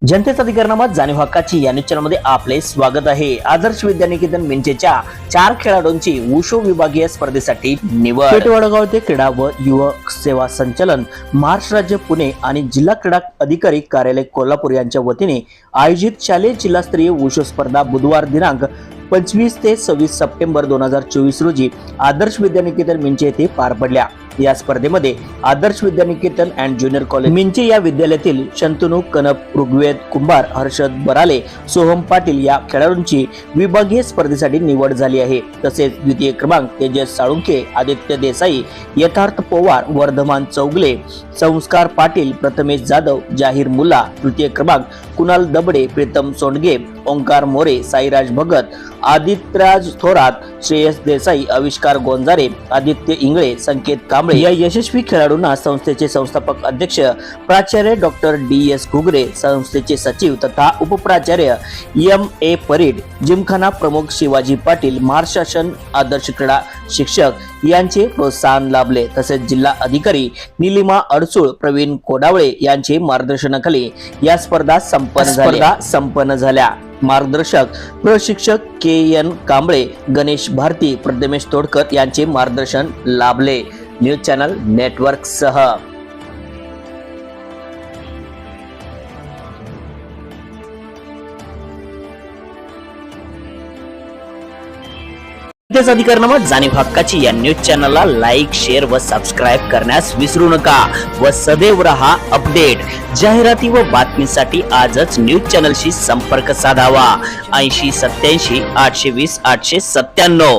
जनतेचा अधिकारनामा जाणीव हक्काची या न्यूज चॅनलमध्ये आपले स्वागत आहे। आदर्श विद्यानिकेतन मिंचेच्या 4 खेळाडूंची वुशू विभागीय स्पर्धेसाठी निवड। पेठवडगाव येथे क्रीडा व युवक सेवा संचालन, महाराष्ट्र राज्य पुणे आणि जिल्हा क्रीडा अधिकारी कार्यालय कोल्हापूर यांच्या वतीने आयोजित शालेय जिल्हास्तरीय वुशू स्पर्धा बुधवार दिनांक 25 ते 26 सप्टेंबर 2024 रोजी आदर्श विद्यानिकेतन मिंचे येथे पार पडल्या। या स्पर्धेमध्ये आदर्श विद्यानिकेतन अँड ज्युनियर कॉलेज मिंचे या विद्यालयातील शंतनू कनप, ऋग्वेद कुंभार, हर्षद बराले, सोहम पाटील या खेळाडूंची विभागीय स्पर्धेसाठी निवड झाली आहे। तसेच द्वितीय क्रमांक तेजस साळुंखे, आदित्य देसाई, यथार्थ पवार, वर्धमान चौगले, संस्कार पाटील, प्रथमेश जाधव, जाहीर मुल्ला, तृतीय क्रमांक कुणाल दबडे, प्रीतम सोंडगे, ओंकार मोरे, साईराज भगत, आदित्यराज थोरात, श्रेयस देसाई, आविष्कार गोंजारे, आदित्य इंगळे, संकेत कांबळे या यशस्वी खेळाडूंना संस्थेचे संस्थापक अध्यक्ष प्राचार्य डॉक्टर DS घुगरे, संस्थेचे सचिव तथा उपप्राचार्य MA परीड, जिमखाना प्रमुख शिवाजी पाटील, महाराष्ट्र आदर्श क्रीडा शिक्षक यांचे प्रोत्साहन लाभले। तसेच जिल्हा अधिकारी निलिमा अडसूळ, प्रवीण कोडावळे यांचे मार्गदर्शनाखाली या स्पर्धा संपन्न झाल्या। मार्गदर्शक प्रशिक्षक KN कांबळे, गणेश भारती, प्रथमेश तोडकर यांचे मार्गदर्शन लाभले। न्यूज चॅनल नेटवर्क सह जनतेचा अधिकारनामा जाणीव हक्काची या न्यूज चॅनलला लाईक, शेअर व सबस्क्राईब करण्यास विसरू नका व सदैव रहा अपडेट। जाहिराती व बातमीसाठी आजच न्यूज चॅनलशी संपर्क साधावा। 80 87 820 897।